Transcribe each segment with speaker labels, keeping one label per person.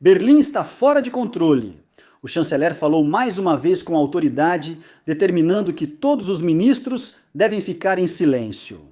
Speaker 1: Berlim está fora de controle. O chanceler falou mais uma vez com autoridade, determinando que todos os ministros devem ficar em silêncio.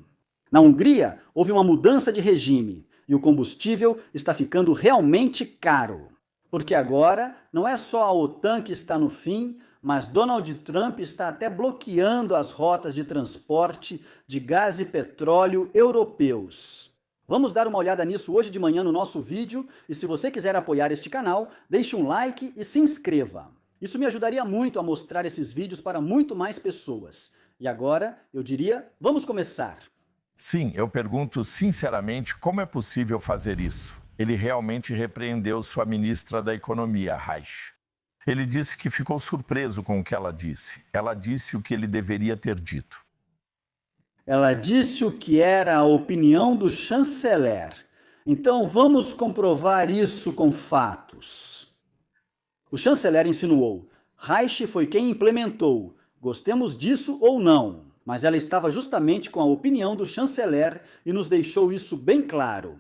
Speaker 1: Na Hungria, houve uma mudança de regime e o combustível está ficando realmente caro. Porque agora não é só a OTAN que está no fim, mas Donald Trump está até bloqueando as rotas de transporte de gás e petróleo europeus. Vamos dar uma olhada nisso hoje de manhã no nosso vídeo e se você quiser apoiar este canal, deixe um like e se inscreva. Isso me ajudaria muito a mostrar esses vídeos para muito mais pessoas. E agora, eu diria, vamos começar.
Speaker 2: Sim, eu pergunto sinceramente como é possível fazer isso. Ele realmente repreendeu sua ministra da Economia, Reich. Ele disse que ficou surpreso com o que ela disse. Ela disse o que ele deveria ter dito.
Speaker 1: Ela disse o que era a opinião do chanceler. Então vamos comprovar isso com fatos. O chanceler insinuou: Reich foi quem implementou, gostemos disso ou não. Mas ela estava justamente com a opinião do chanceler e nos deixou isso bem claro.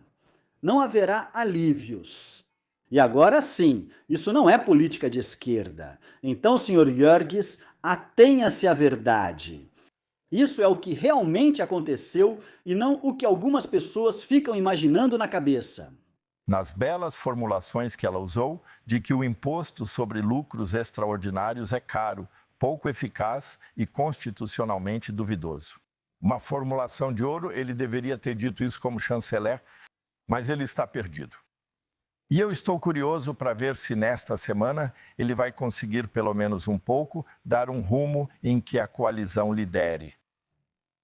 Speaker 1: Não haverá alívios. E agora sim, isso não é política de esquerda. Então, Sr. Jörges, atenha-se à verdade. Isso é o que realmente aconteceu e não o que algumas pessoas ficam imaginando na cabeça.
Speaker 2: Nas belas formulações que ela usou, de que o imposto sobre lucros extraordinários é caro, pouco eficaz e constitucionalmente duvidoso. Uma formulação de ouro, ele deveria ter dito isso como chanceler, mas ele está perdido. E eu estou curioso para ver se nesta semana ele vai conseguir, pelo menos um pouco, dar um rumo em que a coalizão lidere.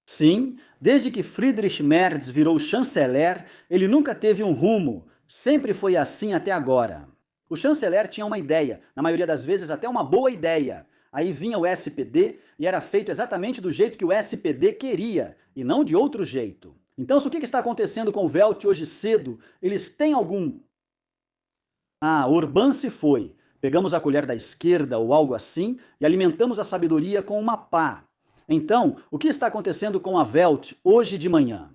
Speaker 1: Sim, desde que Friedrich Merz virou chanceler, ele nunca teve um rumo. Sempre foi assim até agora. O chanceler tinha uma ideia, na maioria das vezes até uma boa ideia. Aí vinha o SPD e era feito exatamente do jeito que o SPD queria, e não de outro jeito. Então, o que está acontecendo com o Welt hoje cedo? Eles têm algum... Orbán se foi. Pegamos a colher da esquerda ou algo assim e alimentamos a sabedoria com uma pá. Então, o que está acontecendo com a Welt hoje de manhã?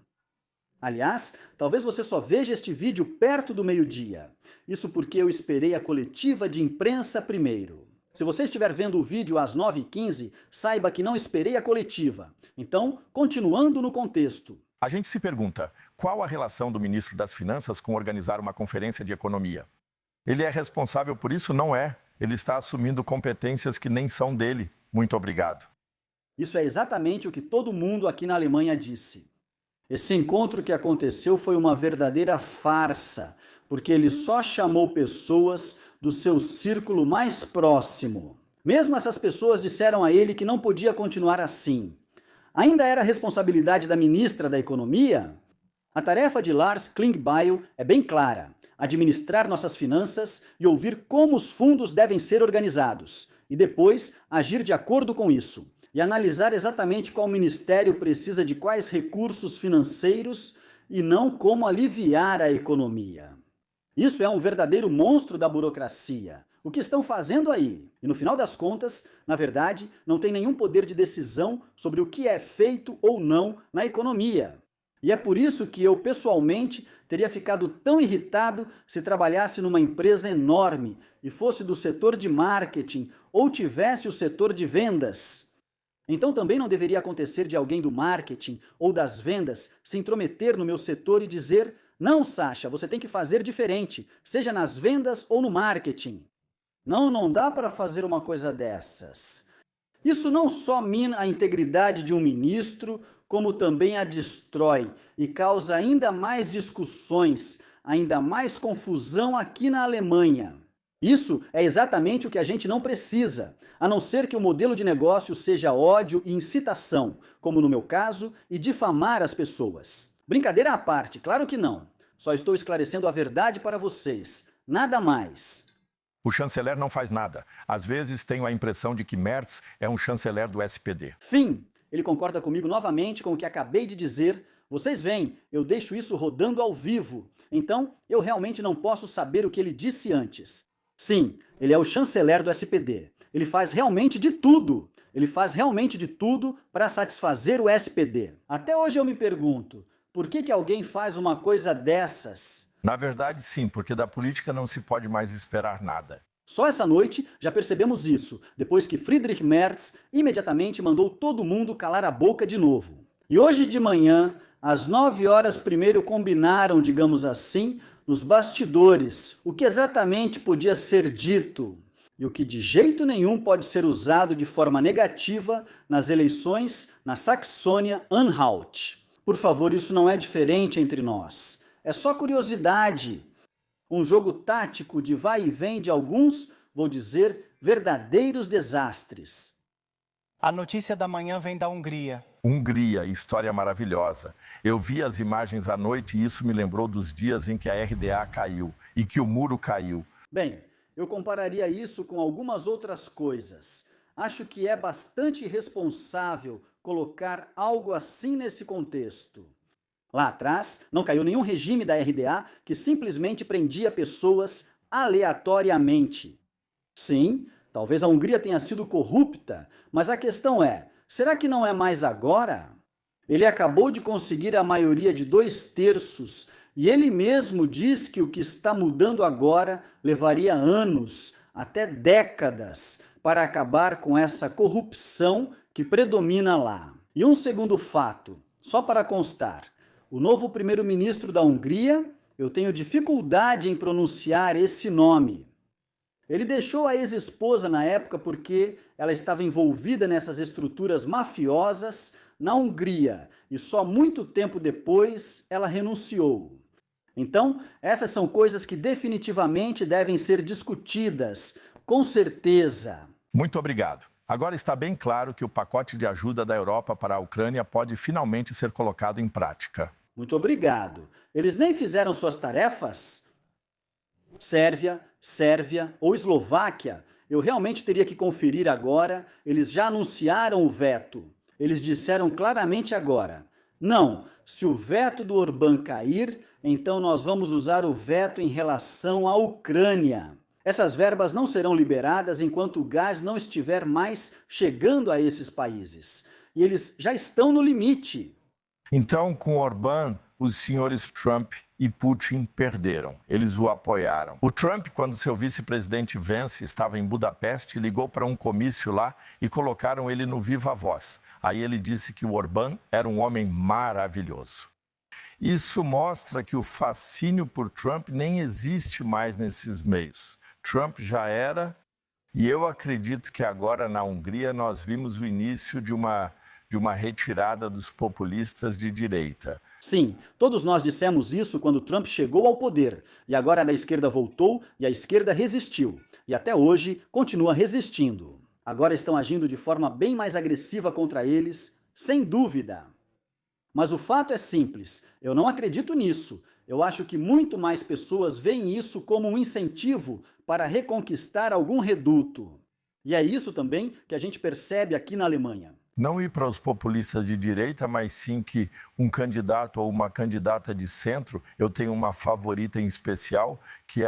Speaker 1: Aliás, talvez você só veja este vídeo perto do meio-dia. Isso porque eu esperei a coletiva de imprensa primeiro. Se você estiver vendo o vídeo às 9h15, saiba que não esperei a coletiva. Então, continuando no contexto.
Speaker 2: A gente se pergunta, qual a relação do ministro das Finanças com organizar uma conferência de economia? Ele é responsável por isso? Não é. Ele está assumindo competências que nem são dele. Muito obrigado.
Speaker 1: Isso é exatamente o que todo mundo aqui na Alemanha disse. Esse encontro que aconteceu foi uma verdadeira farsa, porque ele só chamou pessoas do seu círculo mais próximo. Mesmo essas pessoas disseram a ele que não podia continuar assim. Ainda era responsabilidade da ministra da Economia? A tarefa de Lars Klingbeil é bem clara: administrar nossas finanças e ouvir como os fundos devem ser organizados, e depois agir de acordo com isso, e analisar exatamente qual ministério precisa de quais recursos financeiros e não como aliviar a economia. Isso é um verdadeiro monstro da burocracia. O que estão fazendo aí? E no final das contas, na verdade, não tem nenhum poder de decisão sobre o que é feito ou não na economia. E é por isso que eu, pessoalmente, teria ficado tão irritado se trabalhasse numa empresa enorme e fosse do setor de marketing ou tivesse o setor de vendas. Então também não deveria acontecer de alguém do marketing ou das vendas se intrometer no meu setor e dizer: não, Sasha, você tem que fazer diferente, seja nas vendas ou no marketing. Não dá para fazer uma coisa dessas. Isso não só mina a integridade de um ministro, como também a destrói e causa ainda mais discussões, ainda mais confusão aqui na Alemanha. Isso é exatamente o que a gente não precisa, a não ser que o modelo de negócio seja ódio e incitação, como no meu caso, e difamar as pessoas. Brincadeira à parte, claro que não. Só estou esclarecendo a verdade para vocês, nada mais.
Speaker 2: O chanceler não faz nada. Às vezes tenho a impressão de que Merz é um chanceler do SPD.
Speaker 1: Fim. Ele concorda comigo novamente com o que acabei de dizer. Vocês veem, eu deixo isso rodando ao vivo. Então, eu realmente não posso saber o que ele disse antes. Sim, ele é o chanceler do SPD. Ele faz realmente de tudo. Ele faz realmente de tudo para satisfazer o SPD. Até hoje eu me pergunto, por que alguém faz uma coisa dessas?
Speaker 2: Na verdade, sim, porque da política não se pode mais esperar nada.
Speaker 1: Só essa noite já percebemos isso, depois que Friedrich Merz imediatamente mandou todo mundo calar a boca de novo. E hoje de manhã, às 9 horas primeiro combinaram, digamos assim, nos bastidores, o que exatamente podia ser dito e o que de jeito nenhum pode ser usado de forma negativa nas eleições na Saxônia-Anhalt. Por favor, isso não é diferente entre nós. É só curiosidade. Um jogo tático de vai e vem de alguns, vou dizer, verdadeiros desastres.
Speaker 3: A notícia da manhã vem da Hungria.
Speaker 2: Hungria, história maravilhosa. Eu vi as imagens à noite e isso me lembrou dos dias em que a RDA caiu e que o muro caiu.
Speaker 1: Bem, eu compararia isso com algumas outras coisas. Acho que é bastante irresponsável colocar algo assim nesse contexto. Lá atrás, não caiu nenhum regime da RDA que simplesmente prendia pessoas aleatoriamente. Sim, talvez a Hungria tenha sido corrupta, mas a questão é, será que não é mais agora? Ele acabou de conseguir a maioria de 2/3 e ele mesmo diz que o que está mudando agora levaria anos, até décadas, para acabar com essa corrupção que predomina lá. E um segundo fato, só para constar. O novo primeiro-ministro da Hungria, eu tenho dificuldade em pronunciar esse nome. Ele deixou a ex-esposa na época porque ela estava envolvida nessas estruturas mafiosas na Hungria e só muito tempo depois ela renunciou. Então, essas são coisas que definitivamente devem ser discutidas, com certeza.
Speaker 2: Muito obrigado. Agora está bem claro que o pacote de ajuda da Europa para a Ucrânia pode finalmente ser colocado em prática.
Speaker 1: Muito obrigado. Eles nem fizeram suas tarefas? Sérvia ou Eslováquia, eu realmente teria que conferir agora, eles já anunciaram o veto. Eles disseram claramente agora, não, se o veto do Orbán cair, então nós vamos usar o veto em relação à Ucrânia. Essas verbas não serão liberadas enquanto o gás não estiver mais chegando a esses países. E eles já estão no limite.
Speaker 2: Então, com Orbán, os senhores Trump e Putin perderam. Eles o apoiaram. O Trump, quando seu vice-presidente Vance estava em Budapeste, ligou para um comício lá e colocaram ele no Viva Voz. Aí ele disse que o Orbán era um homem maravilhoso. Isso mostra que o fascínio por Trump nem existe mais nesses meios. Trump já era, e eu acredito que agora na Hungria nós vimos o início de uma retirada dos populistas de direita.
Speaker 1: Sim, todos nós dissemos isso quando Trump chegou ao poder, e agora a esquerda voltou e a esquerda resistiu, e até hoje continua resistindo. Agora estão agindo de forma bem mais agressiva contra eles, sem dúvida. Mas o fato é simples, eu não acredito nisso. Eu acho que muito mais pessoas veem isso como um incentivo para reconquistar algum reduto. E é isso também que a gente percebe aqui na Alemanha.
Speaker 2: Não ir para os populistas de direita, mas sim que um candidato ou uma candidata de centro, eu tenho uma favorita em especial, que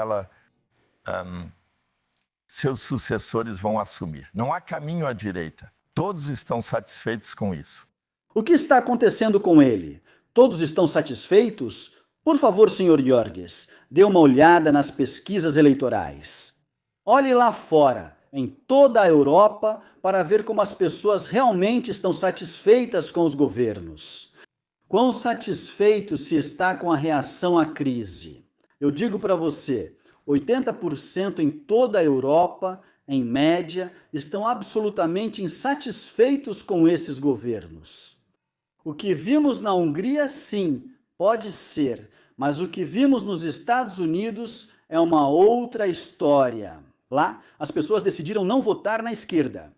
Speaker 2: seus sucessores vão assumir. Não há caminho à direita. Todos estão satisfeitos com isso.
Speaker 1: O que está acontecendo com ele? Todos estão satisfeitos? Por favor, Sr. Jorges, dê uma olhada nas pesquisas eleitorais. Olhe lá fora, em toda a Europa, para ver como as pessoas realmente estão satisfeitas com os governos. Quão satisfeito se está com a reação à crise? Eu digo para você, 80% em toda a Europa, em média, estão absolutamente insatisfeitos com esses governos. O que vimos na Hungria, sim, pode ser, mas o que vimos nos Estados Unidos é uma outra história. Lá, as pessoas decidiram não votar na esquerda.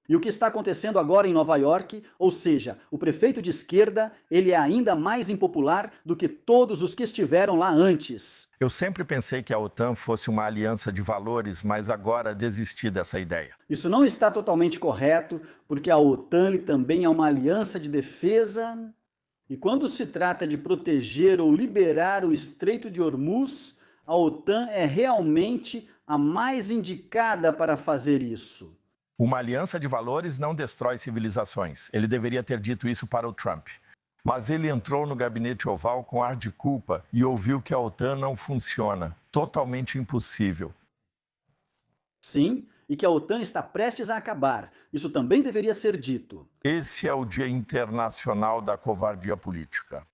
Speaker 1: E o que está acontecendo agora em Nova York, ou seja, o prefeito de esquerda, ele é ainda mais impopular do que todos os que estiveram lá antes.
Speaker 2: Eu sempre pensei que a OTAN fosse uma aliança de valores, mas agora desisti dessa ideia.
Speaker 1: Isso não está totalmente correto, porque a OTAN também é uma aliança de defesa. E quando se trata de proteger ou liberar o Estreito de Hormuz, a OTAN é realmente a mais indicada para fazer isso.
Speaker 2: Uma aliança de valores não destrói civilizações. Ele deveria ter dito isso para o Trump. Mas ele entrou no gabinete oval com ar de culpa e ouviu que a OTAN não funciona. Totalmente impossível.
Speaker 1: Sim, e que a OTAN está prestes a acabar. Isso também deveria ser dito.
Speaker 2: Esse é o Dia Internacional da Covardia Política.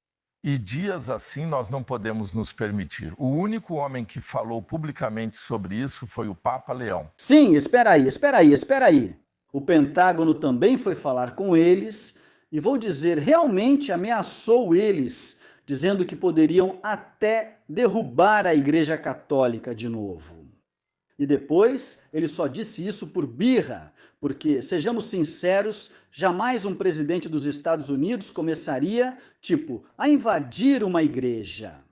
Speaker 2: E dias assim nós não podemos nos permitir. O único homem que falou publicamente sobre isso foi o Papa Leão.
Speaker 1: Sim, espera aí. O Pentágono também foi falar com eles e, vou dizer, realmente ameaçou eles, dizendo que poderiam até derrubar a Igreja Católica de novo. E depois ele só disse isso por birra, porque, sejamos sinceros, jamais um presidente dos Estados Unidos começaria, a invadir uma igreja.